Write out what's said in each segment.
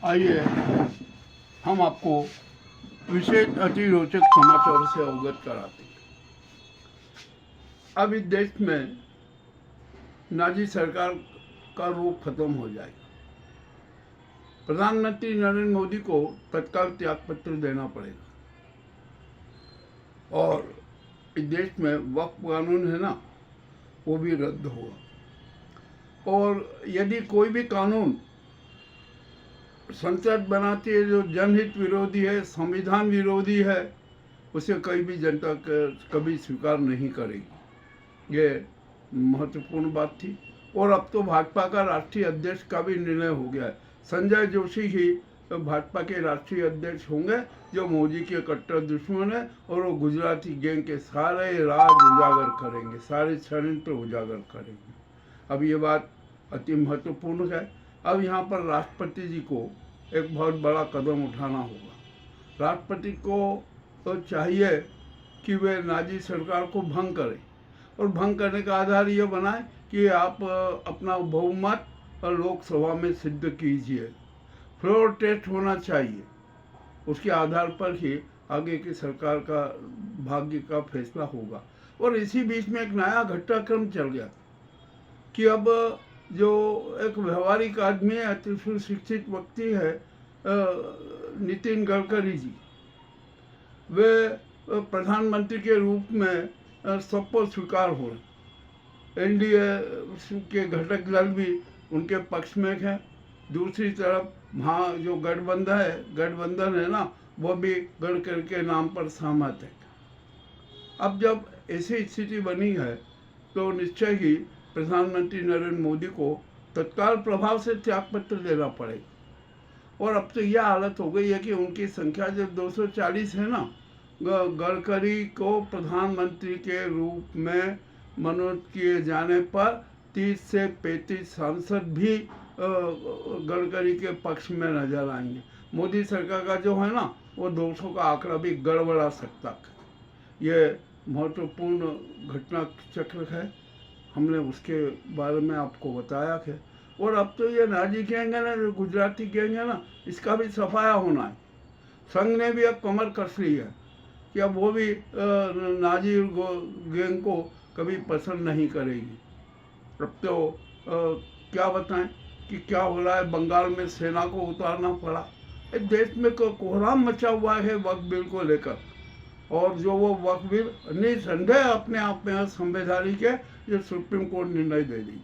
आइए हम आपको विशेष अति रोचक समाचार से अवगत कराते हैं। अब इस देश में नाजी सरकार का रूप खत्म हो जाएगा। प्रधानमंत्री नरेंद्र मोदी को तत्काल त्यागपत्र देना पड़ेगा और इस देश में वक्फ कानून है ना, वो भी रद्द होगा। और यदि कोई भी कानून संसद बनाती है जो जनहित विरोधी है, संविधान विरोधी है, उसे कोई भी जनता कभी स्वीकार नहीं करेगी। ये महत्वपूर्ण बात थी। और अब तो भाजपा का राष्ट्रीय अध्यक्ष का भी निर्णय हो गया है। संजय जोशी ही भाजपा के राष्ट्रीय अध्यक्ष होंगे, जो मोदी के कट्टर दुश्मन है, और वो गुजराती गैंग के सारे राज उजागर करेंगे, सारे षड्यंत्र उजागर करेंगे। अब ये बात अति महत्वपूर्ण है। अब यहाँ पर राष्ट्रपति जी को एक बहुत बड़ा कदम उठाना होगा। राष्ट्रपति को तो चाहिए कि वे नाजी सरकार को भंग करें, और भंग करने का आधार ये बनाए कि आप अपना बहुमत लोकसभा में सिद्ध कीजिए। फ्लोर टेस्ट होना चाहिए, उसके आधार पर ही आगे की सरकार का भाग्य का फैसला होगा। और इसी बीच में एक नया घटनाक्रम चल गया कि अब जो एक व्यवहारिक आदमी है, अति सुशिक्षित व्यक्ति है, नितिन गडकरी जी, वे प्रधानमंत्री के रूप में सबको स्वीकार हो रहे। एनडीए के घटक दल भी उनके पक्ष में है। दूसरी तरफ वहाँ जो गठबंधन है ना, वो भी गडकरी के नाम पर सहमत है। अब जब ऐसी स्थिति बनी है तो निश्चय ही प्रधानमंत्री नरेंद्र मोदी को तत्काल प्रभाव से त्यागपत्र देना पड़ेगा। और अब तो यह हालत हो गई है कि उनकी संख्या जब 240 है ना, गडकरी को प्रधानमंत्री के रूप में मनोनीत किए जाने पर 30 से 35 सांसद भी गडकरी के पक्ष में नजर आएंगे। मोदी सरकार का जो है ना, वो 200 का आंकड़ा भी गड़बड़ा सकता है। ये महत्वपूर्ण घटना चक्र है, हमने उसके बारे में आपको बताया है। और अब तो ये नाजी गैंग है ना, जो गुजराती गैंग है ना, इसका भी सफाया होना है। संघ ने भी अब कमर कस ली है कि अब वो भी नाजी गैंग को कभी पसंद नहीं करेगी। अब तो क्या बताएं कि क्या हो रहा है। बंगाल में सेना को उतारना पड़ा। इस देश में कोहराम मचा हुआ है वक्फ बिल को लेकर, और जो वो वक्फ बिल निसंदेह अपने आप में असंवैधानिक है, ये सुप्रीम कोर्ट निर्णय दे दी।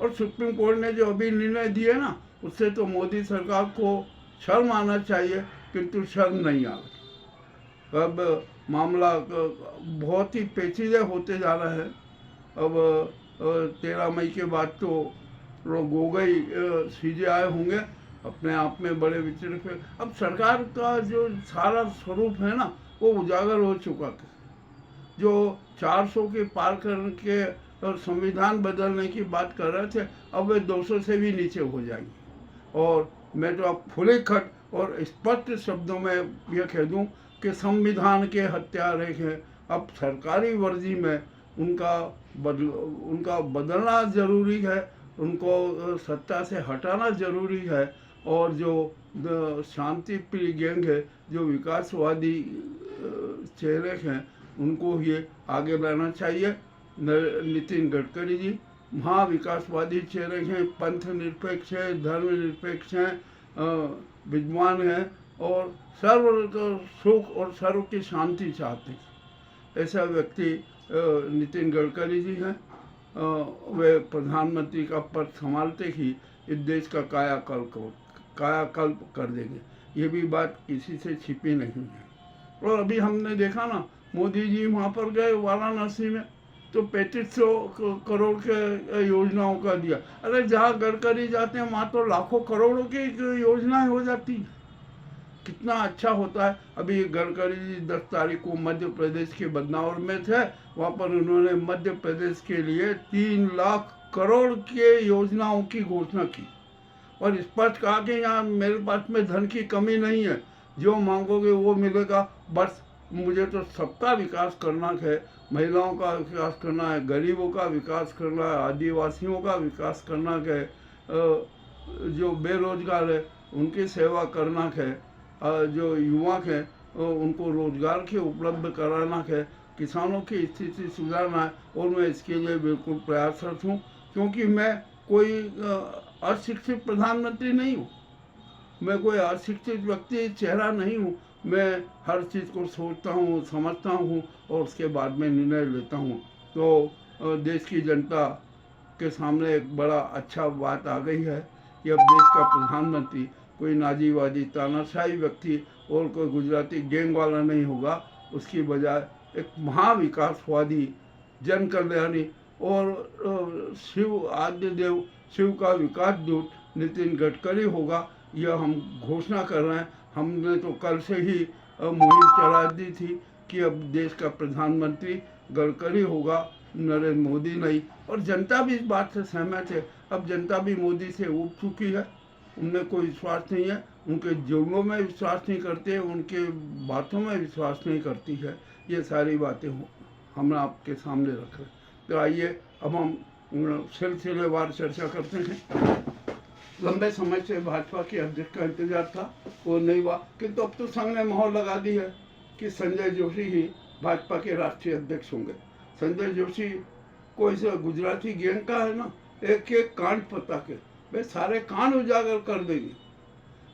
और सुप्रीम कोर्ट ने जो अभी निर्णय दिए ना, उससे तो मोदी सरकार को शर्म आना चाहिए, किंतु शर्म नहीं आ रही। अब मामला बहुत ही पेचीदे होते जा रहा है। अब 13 मई के बाद तो गोगोई सीजेआई होंगे, अपने आप में बड़े विचलित है। अब सरकार का जो सारा स्वरूप है ना, वो उजागर हो चुका है। जो 400 के पार करके और संविधान बदलने की बात कर रहे थे, अब वे 200 से भी नीचे हो जाएंगे। और मैं तो अब खुले खट और स्पष्ट शब्दों में यह कह दूं कि संविधान के हत्यारे हैं। अब सरकारी वर्जी में उनका बदलना ज़रूरी है, उनको सत्ता से हटाना ज़रूरी है। और जो शांति प्रिय गैंग है, जो विकासवादी चेहरे हैं, उनको ये आगे लाना चाहिए। नितिन गडकरी जी महाविकासवादी चेहरे हैं, पंथ निरपेक्ष है, धर्मनिरपेक्ष हैं, विद्वान हैं, और सर्व सुख और सर्व की शांति चाहते हैं। ऐसा व्यक्ति नितिन गडकरी जी हैं। वे प्रधानमंत्री का पद संभालते ही इस देश का कायाकल्प कर देंगे। ये भी बात किसी से छिपी नहीं है। और अभी हमने देखा ना, मोदी जी वहाँ पर गए वाराणसी में, तो 3500 करोड़ के योजनाओं का दिया। अरे जहाँ गडकरी जाते हैं वहाँ तो लाखों करोड़ों की योजनाएं हो जाती हैं। कितना अच्छा होता है। अभी गडकरी जी 10 तारीख को मध्य प्रदेश के बदनावर में थे, वहाँ पर उन्होंने मध्य प्रदेश के लिए 3 लाख करोड़ के योजनाओं की घोषणा की, और स्पष्ट कहा कि यहाँ मेरे पास में धन की कमी नहीं है, जो मांगोगे वो मिलेगा। बस मुझे तो सबका विकास करना है, महिलाओं का विकास करना है, गरीबों का विकास करना है, आदिवासियों का विकास करना है, जो बेरोजगार है उनकी सेवा करना है, जो युवक है उनको रोजगार के उपलब्ध कराना है, किसानों की स्थिति सुधारना है। और मैं इसके लिए बिल्कुल प्रयासरत हूँ, क्योंकि मैं कोई अशिक्षित प्रधानमंत्री नहीं हूँ, मैं कोई अशिक्षित व्यक्ति चेहरा नहीं हूँ। मैं हर चीज़ को सोचता हूँ, समझता हूँ और उसके बाद में निर्णय लेता हूँ। तो देश की जनता के सामने एक बड़ा अच्छा बात आ गई है कि अब देश का प्रधानमंत्री कोई नाजीवादी तानाशाही व्यक्ति और कोई गुजराती गैंग वाला नहीं होगा, उसकी बजाय एक महाविकासवादी, जन कल्याणी और शिव आद्य देव, शिव का विकास दूत नितिन गडकरी होगा। यह हम घोषणा कर रहे हैं। हमने तो कल से ही मुहिम चला दी थी कि अब देश का प्रधानमंत्री गडकरी होगा, नरेंद्र मोदी नहीं। और जनता भी इस बात से सहमत है। अब जनता भी मोदी से उब चुकी है, उनमें कोई विश्वास नहीं है, उनके जुर्मों में विश्वास नहीं करते, उनके बातों में विश्वास नहीं करती है। ये सारी बातें हम आपके सामने रख रहे हैं। तो आइए अब हम सिलसिलेवार चर्चा करते हैं। लंबे समय से भाजपा के अध्यक्ष का इंतजार था, वो नहीं हुआ, किंतु अब तो संघ ने मोहर लगा दी है कि संजय जोशी ही भाजपा के राष्ट्रीय अध्यक्ष होंगे। संजय जोशी कोई से गुजराती गैंग का है ना, एक एक कांड पता के वे सारे कांड उजागर कर देंगे।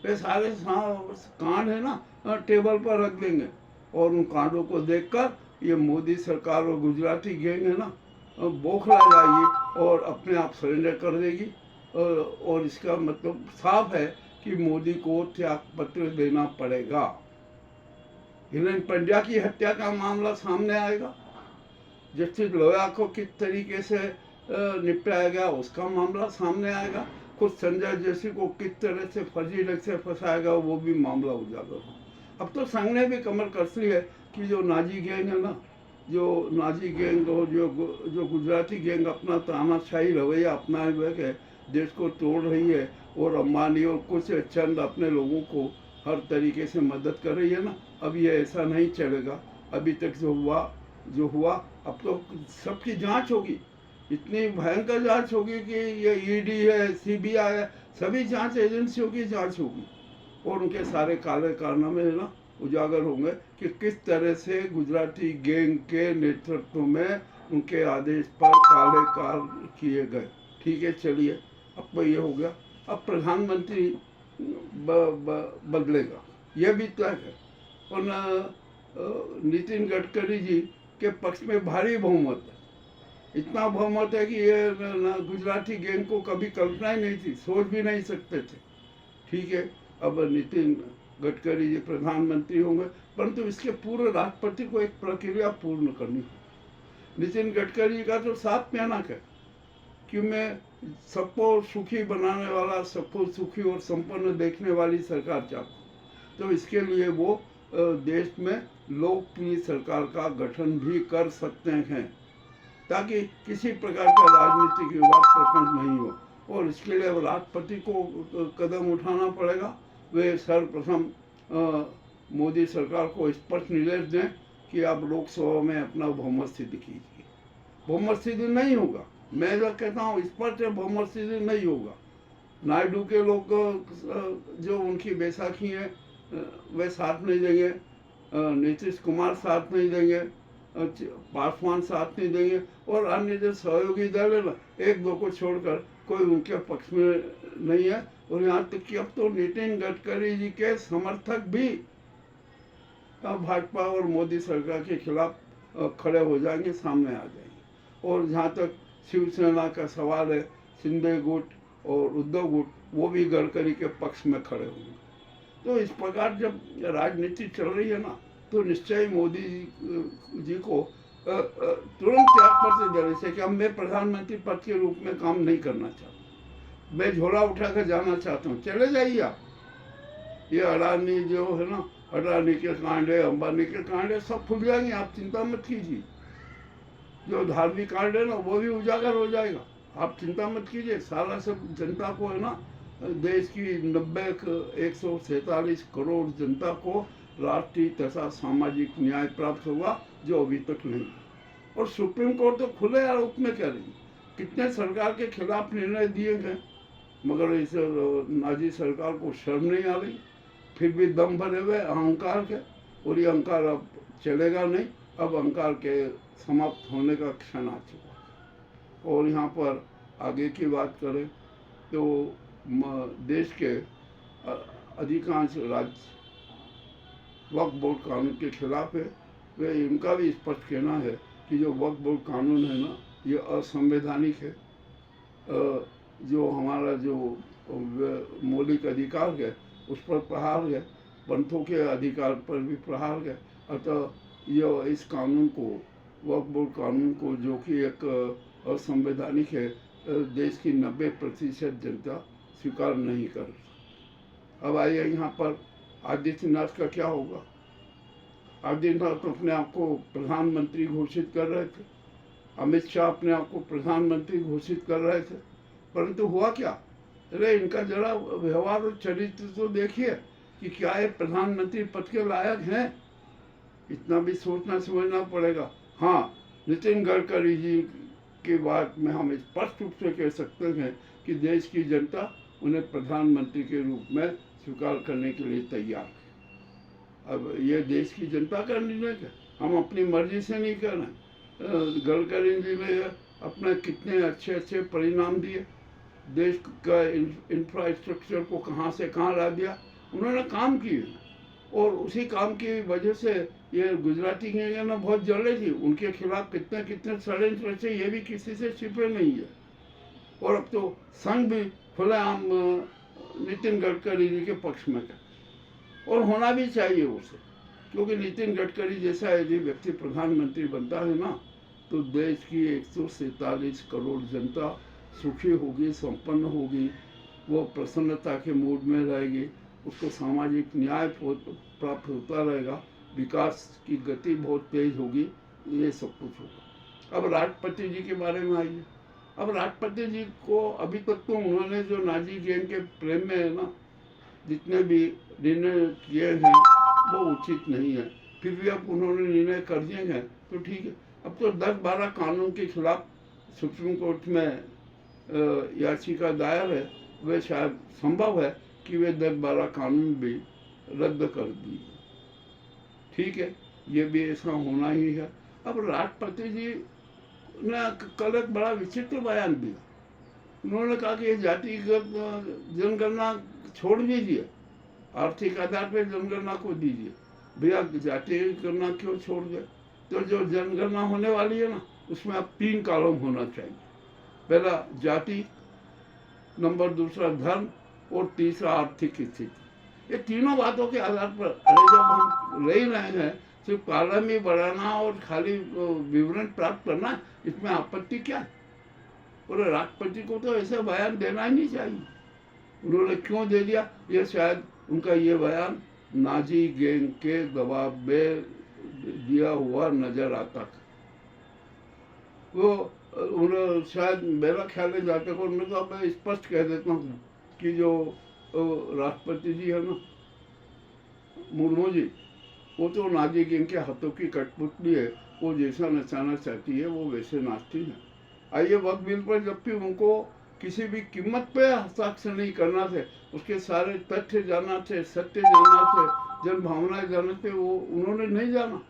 वे सारे कांड है ना टेबल पर रख देंगे और उन कांडों को देखकर ये मोदी सरकार और गुजराती गैंग है ना बौखला जाएगी और अपने आप सरेंडर कर देगी। और इसका मतलब साफ है कि मोदी को त्याग पत्र देना पड़ेगा। हिरेन पंड्या की हत्या का मामला सामने आएगा, जस्टिस लोया को किस तरीके से निपटाया गया उसका मामला सामने आएगा, खुद संजय जोशी को किस तरह से फर्जी ढंग से फंसाया गया वो भी मामला उजागर हो। अब तो संघ ने भी कमर कस ली है कि जो नाजी गैंग है ना, जो नाजी गैंग और जो गुजराती गैंग अपना तानाशाही रवैया अपनाए हुए है, देश को तोड़ रही है और अंबानी और कुछ चंद अपने लोगों को हर तरीके से मदद कर रही है ना, अब ये ऐसा नहीं चलेगा। अभी तक जो हुआ अब तो सबकी जांच होगी, इतनी भयंकर जांच होगी कि ये ईडी है, सीबीआई है, सभी जांच एजेंसियों की जांच होगी और उनके सारे काले कारनामे है ना उजागर होंगे कि किस तरह से गुजराती गैंग के नेतृत्व में उनके आदेश पर काले कार किए गए। ठीक है, चलिए अब तो ये हो गया। अब प्रधानमंत्री बदलेगा, यह भी तय है। और नितिन गडकरी जी के पक्ष में भारी बहुमत है, इतना बहुमत है कि ये गुजराती गैंग को कभी कल्पना ही नहीं थी, सोच भी नहीं सकते थे। ठीक है, अब नितिन गडकरी जी प्रधानमंत्री होंगे, परंतु इसके पूर्व राष्ट्रपति को एक प्रक्रिया पूर्ण करनी है। नितिन गडकरी का तो साफ कहना है कि मैं सबको सुखी बनाने वाला, सबको सुखी और संपन्न देखने वाली सरकार चाहता हूँ। तो इसके लिए वो देश में लोकप्रिय सरकार का गठन भी कर सकते हैं ताकि किसी प्रकार का राजनीतिक विवाद प्रपंच नहीं हो। और इसके लिए राष्ट्रपति को कदम उठाना पड़ेगा। वे सर्वप्रथम मोदी सरकार को स्पष्ट निर्देश दें कि आप लोकसभा में अपना बहुमत सिद्ध कीजिए। बहुमत सिद्ध नहीं होगा, मैं जो कहता हूँ स्पष्ट है, बहुमत सिद्ध नहीं होगा। नायडू के लोग जो उनकी बैसाखी है वे साथ नहीं देंगे, नीतीश कुमार साथ नहीं देंगे, पासवान साथ नहीं देंगे और अन्य जो सहयोगी दल है ना, एक दो को छोड़कर कोई उनके पक्ष में नहीं है। और यहाँ तक कि अब तो नितिन गडकरी जी के समर्थक भी भाजपा और मोदी सरकार के खिलाफ खड़े हो जाएंगे, सामने आ जाएंगे। और जहाँ तक शिवसेना का सवाल है, शिंदे गुट और उद्धव गुट वो भी गडकरी के पक्ष में खड़े होंगे। तो इस प्रकार जब राजनीति चल रही है ना, तो निश्चय मोदी जी को तुरंत त्याग पत्र देने से कि अब मैं प्रधानमंत्री पद के रूप में काम नहीं करना चाहता, मैं झोला उठा कर जाना चाहता हूँ। चले जाइए आप, ये अडानी जो है ना, अडानी के कांड है, अंबानी के कांड है, सब खुल जाएंगे, आप चिंता मत कीजिए। जो धार्मिक कांड है ना वो भी उजागर हो जाएगा, आप चिंता मत कीजिए। सारा सब जनता को है ना, देश की 147 करोड़ जनता को राष्ट्रीय तथा सामाजिक न्याय प्राप्त होगा जो अभी तक नहीं। और सुप्रीम कोर्ट तो खुले आरोप में कह रही, कितने सरकार के खिलाफ निर्णय दिए गए, मगर इस नाजी सरकार को शर्म नहीं आ रही, फिर भी दम भरे हुए अहंकार के, और ये अहंकार अब चलेगा नहीं, अब अहंकार के समाप्त होने का क्षण आ चुका। और यहाँ पर आगे की बात करें तो देश के अधिकांश राज्य वक्फ बोर्ड कानून के खिलाफ है। वे इनका भी स्पष्ट कहना है कि जो वक्फ बोर्ड कानून है ना, ये असंवैधानिक है। जो हमारा जो मौलिक अधिकार है उस पर प्रहार है, पंथों के अधिकार पर भी प्रहार है। अतः यह इस कानून को, वक्फ बोर्ड कानून को, जो कि एक असंवैधानिक है, देश की 90% जनता स्वीकार नहीं कर। अब आइए यहाँ पर आदित्यनाथ का क्या होगा। आदित्यनाथ अपने आप को प्रधानमंत्री घोषित कर रहे थे, अमित शाह अपने आप को प्रधानमंत्री घोषित कर रहे थे, परंतु हुआ क्या? अरे इनका जरा व्यवहार और चरित्र तो देखिए कि क्या ये प्रधानमंत्री पद के लायक हैं। इतना भी सोचना समझना पड़ेगा। हाँ, नितिन गडकरी जी की बात में हम स्पष्ट रूप से कह सकते हैं कि देश की जनता उन्हें प्रधानमंत्री के रूप में स्वीकार करने के लिए तैयार है। अब ये देश की जनता का निर्णय है, हम अपनी मर्जी से नहीं कर रहे। गडकरी जी ने अपने कितने अच्छे अच्छे परिणाम दिए, देश का इंफ्रास्ट्रक्चर को कहाँ से कहाँ ला दिया, उन्होंने काम किए। और उसी काम की वजह से ये गुजराती गैंग ना बहुत जल रही थी, उनके खिलाफ कितने कितने षड्यंत्र रचे, ये भी किसी से छिपे नहीं है। और अब तो संघ भी खुलेआम नितिन गडकरी जी के पक्ष में है, और होना भी चाहिए उसे, क्योंकि नितिन गडकरी जैसा यदि व्यक्ति प्रधानमंत्री बनता है ना, तो देश की 147 करोड़ जनता सुखी होगी, संपन्न होगी, वो प्रसन्नता के मूड में रहेगी, उसको सामाजिक न्याय प्राप्त होता रहेगा, विकास की गति बहुत तेज होगी, ये सब कुछ होगा। अब राष्ट्रपति जी के बारे में आइए। अब राष्ट्रपति जी को अभी तक तो उन्होंने जो नाजी गैंग के प्रेम में है ना, जितने भी निर्णय किए हैं वो उचित नहीं है, फिर भी अब उन्होंने निर्णय कर दिए हैं तो ठीक है। अब तो 10-12 कानून के खिलाफ सुप्रीम कोर्ट में याचिका दायर है, वे शायद संभव है कि वे 10-12 कानून भी रद्द कर दिए। ठीक है, ये भी ऐसा होना ही है। अब राष्ट्रपति जी ने कल एक बड़ा विचित्र बयान दिया। उन्होंने कहा कि ये जातिगत जनगणना छोड़ दीजिए, आर्थिक आधार पर जनगणना को दीजिए। भैया जातीय गणना क्यों छोड़ गए? तो जो जनगणना होने वाली है ना, उसमें अब 3 कॉलम होना चाहिए। पहला जाति, नंबर दूसरा धर्म, और तीसरा आर्थिक स्थिति। ये तीनों बातों के आधार पर अरे जब हम रह रहे हैं, सिर्फ कॉलम ही बढ़ाना और खाली विवरण प्राप्त करना, इसमें आपत्ति क्या है? और राष्ट्रपति को तो ऐसा बयान देना ही नहीं चाहिए। उन्होंने क्यों दे दिया? ये शायद उनका ये बयान नाजी गैंग के दबाव में दिया हुआ नजर आता था। वो उन्होंने शायद, मेरा ख्याल है जाते को उन्होंने कहा, मैं स्पष्ट कह देता हूँ कि जो राष्ट्रपति जी है ना, मुर्मू जी, वो तो नाजी गैंग के हाथों की कठपुतली है। वो जैसा नचाना चाहती है वो वैसे नाचती है। आइए वक्त बिल पर जब भी उनको किसी भी कीमत पे हस्ताक्षर नहीं करना थे, उसके सारे तथ्य जानना थे, सत्य जानना थे, जन भावनाएं जानना थे, वो उन्होंने नहीं जाना।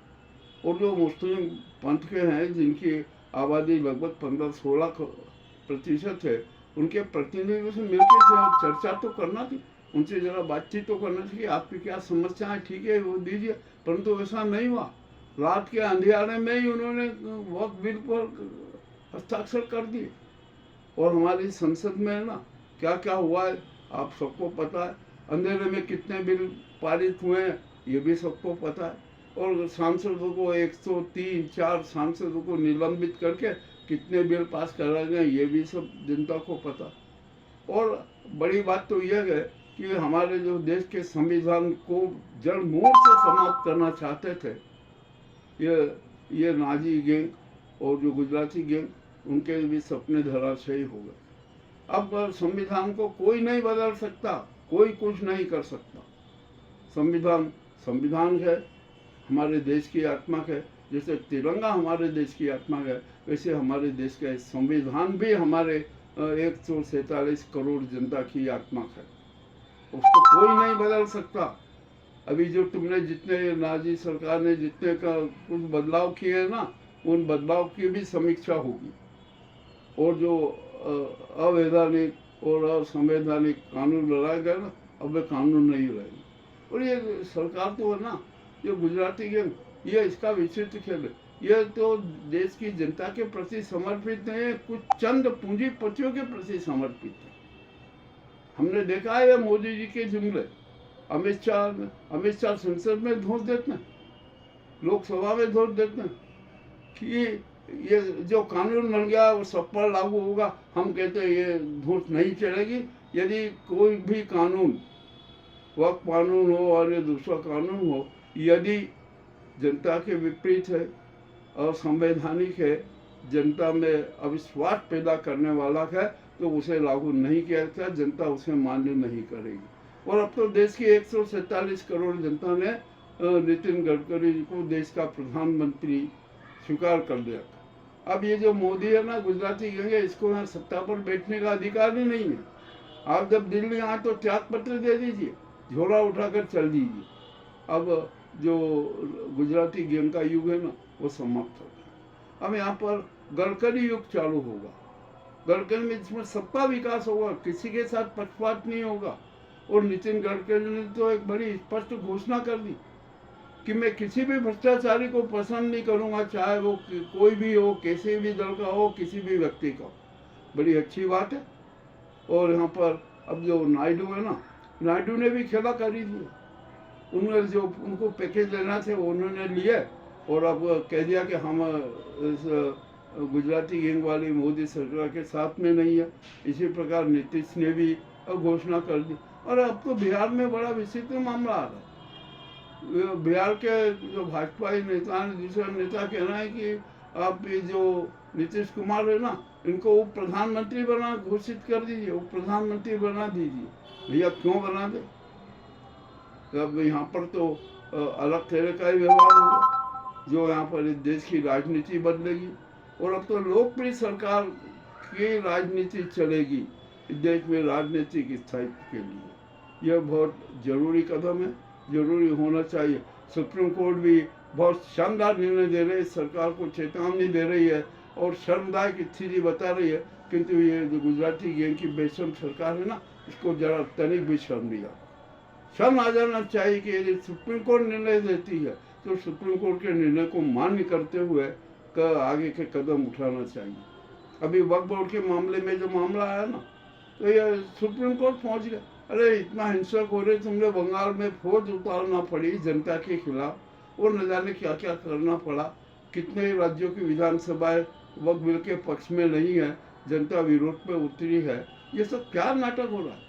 और जो मुस्लिम पंथ के हैं, जिनकी आबादी लगभग 15-16% है, उनके प्रतिनिधियों से मिलकर चर्चा तो करना थी, उनसे जरा बातचीत तो करना थी कि आपकी क्या समस्याएं, ठीक है वो दीजिए, परंतु ऐसा नहीं हुआ। रात के अंधियारे में ही उन्होंने वक्त बिल पर हस्ताक्षर कर दिए। और हमारी संसद में है ना, क्या क्या हुआ है आप सबको पता है। अंधेरे में कितने बिल पारित हुए हैं ये भी सबको पता है। और सांसदों को 103-4 सांसदों को निलंबित करके कितने बिल पास कराए गए ये भी सब जनता को पता। और बड़ी बात तो यह है कि हमारे जो देश के संविधान को जड़ मूल से समाप्त करना चाहते थे ये नाजी गैंग और जो गुजराती गैंग, उनके भी सपने धराशायी हो गए। अब संविधान को कोई नहीं बदल सकता, कोई कुछ नहीं कर सकता। संविधान है, हमारे देश की आत्मा है। जैसे तिरंगा हमारे देश की आत्मा है, वैसे हमारे देश का संविधान भी हमारे 147 करोड़ जनता की आत्मा है, उसको कोई नहीं बदल सकता। अभी जो तुमने जितने नाजी सरकार ने जितने का कुछ बदलाव किए हैं ना, उन बदलाव की भी समीक्षा होगी, और जो अवैधानिक और असंवैधानिक कानून लगाए गए ना, अब वे कानून नहीं रहेंगे। और ये सरकार तो है ना, जो गुजराती गैंग, ये इसका विचित्र खेल है। यह तो देश की जनता के प्रति समर्पित नहीं है, कुछ चंद पूंजीपतियों के प्रति समर्पित है। हमने देखा है मोदी जी के जुमले, अमित शाह संसद में धोस देते हैं, लोकसभा में धोस देते हैं कि ये जो कानून बन गया वो सब पर लागू होगा। हम कहते हैं ये धोस नहीं चलेगी। यदि कोई भी कानून, वक्फ कानून हो और ये दूसरा कानून हो, यदि जनता के विपरीत है, असंवैधानिक है, जनता में अविश्वास पैदा करने वाला है, तो उसे लागू नहीं किया जाता, जनता उसे मान्य नहीं करेगी। और अब तो देश की 147 करोड़ जनता ने नितिन गडकरी जी को देश का प्रधानमंत्री स्वीकार कर दिया। अब ये जो मोदी है ना, गुजराती कहेंगे, इसको यहाँ सत्ता पर बैठने का अधिकार ही नहीं है। आप जब दिल्ली आए तो त्याग पत्र दे दीजिए, झोला उठाकर चल दीजिए। अब जो गुजराती गैंग का युग है ना, वो समाप्त हो गया। अब यहाँ पर गडकरी युग चालू होगा। गडकरी में इसमें सबका विकास होगा, किसी के साथ पक्षपात नहीं होगा। और नितिन गडकरी ने तो एक बड़ी स्पष्ट घोषणा कर दी कि मैं किसी भी भ्रष्टाचारी को पसंद नहीं करूंगा, चाहे वो कोई भी हो, कैसे भी दल का हो, किसी भी व्यक्ति का हो। बड़ी अच्छी बात है। और यहाँ पर अब जो नायडू है ना, नायडू ने भी खेला करी थी। उन्होंने जो उनको पैकेज लेना थे वो उन्होंने लिए, और अब कह दिया कि हम इस गुजराती गैंग वाली मोदी सरकार के साथ में नहीं है। इसी प्रकार नीतीश ने भी घोषणा कर दी। और अब तो बिहार में बड़ा विचित्र मामला आ रहा है। बिहार के जो भाजपा नेता ने, दूसरा नेता कह रहा है कि आप ये जो नीतीश कुमार है ना, इनको उप प्रधानमंत्री बना घोषित कर दीजिए, उप प्रधानमंत्री बना दीजिए। भैया क्यों बना दे? अब यहाँ पर तो अलग तरह का ही व्यवहार होगा, जो यहाँ पर इस देश की राजनीति बदलेगी। और अब तो लोकप्रिय सरकार की राजनीति चलेगी इस देश में राजनीतिक स्थायित्व के लिए। यह बहुत जरूरी कदम है, जरूरी होना चाहिए। सुप्रीम कोर्ट भी बहुत शानदार निर्णय दे रही है, सरकार को चेतावनी दे रही है और शर्मदायक स्थिति बता रही है। किंतु ये जो गुजराती गैंग की बेशर्म सरकार है ना, इसको जरा तनिक भी शर्म नहीं आता। शर्म आ जाना चाहिए कि यदि सुप्रीम कोर्ट निर्णय देती है तो सुप्रीम कोर्ट के निर्णय को मान्य करते हुए आगे के कदम उठाना चाहिए। अभी वक्फ बोर्ड के मामले में जो मामला आया ना, तो ये सुप्रीम कोर्ट पहुंच गया। अरे इतना हिंसक हो रहे, तुमने बंगाल में फौज उतारना पड़ी जनता के खिलाफ, और न जाने क्या क्या करना पड़ा। कितने राज्यों की विधानसभाएं वक्फ बिल के पक्ष में नहीं है, जनता विरोध पे उतरी है। ये सब क्या नाटक हो रहा है?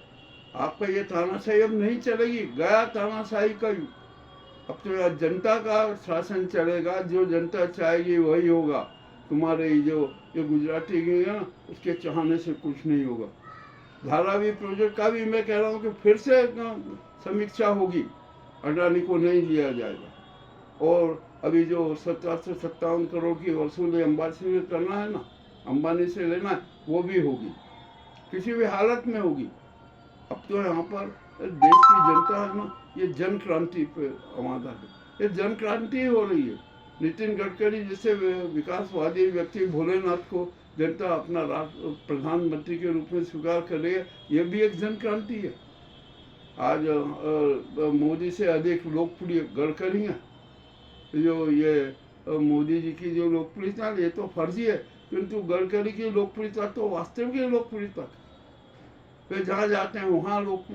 आपका ये तानाशाही अब नहीं चलेगी, गया तानाशाही का युग। अब तो जनता का शासन चलेगा, जो जनता चाहेगी वही होगा। तुम्हारे जो गुजराती गैंग है ना, उसके चाहने से कुछ नहीं होगा। धारावी प्रोजेक्ट का भी मैं कह रहा हूँ कि फिर से समीक्षा होगी, अडानी को नहीं लिया जाएगा। और अभी जो 1757 करोड़ की वसूली अंबानी से करना है ना, अंबानी से लेना है, वो भी होगी, किसी भी हालत में होगी। अब तो यहाँ पर देश की जनता है ना, ये जन क्रांति पे आमादा है, ये जन क्रांति हो रही है। नितिन गडकरी जैसे विकासवादी व्यक्ति भोलेनाथ को जनता अपना प्रधानमंत्री के रूप में स्वीकार कर रही है, ये भी एक जन क्रांति है। आज मोदी से अधिक लोकप्रिय गडकरी है। जो ये मोदी जी की जो लोकप्रियता, ये तो फर्जी है, किंतु गडकरी की लोकप्रियता तो वास्तविक लोकप्रियता। वे जहाँ जाते हैं वहाँ लोग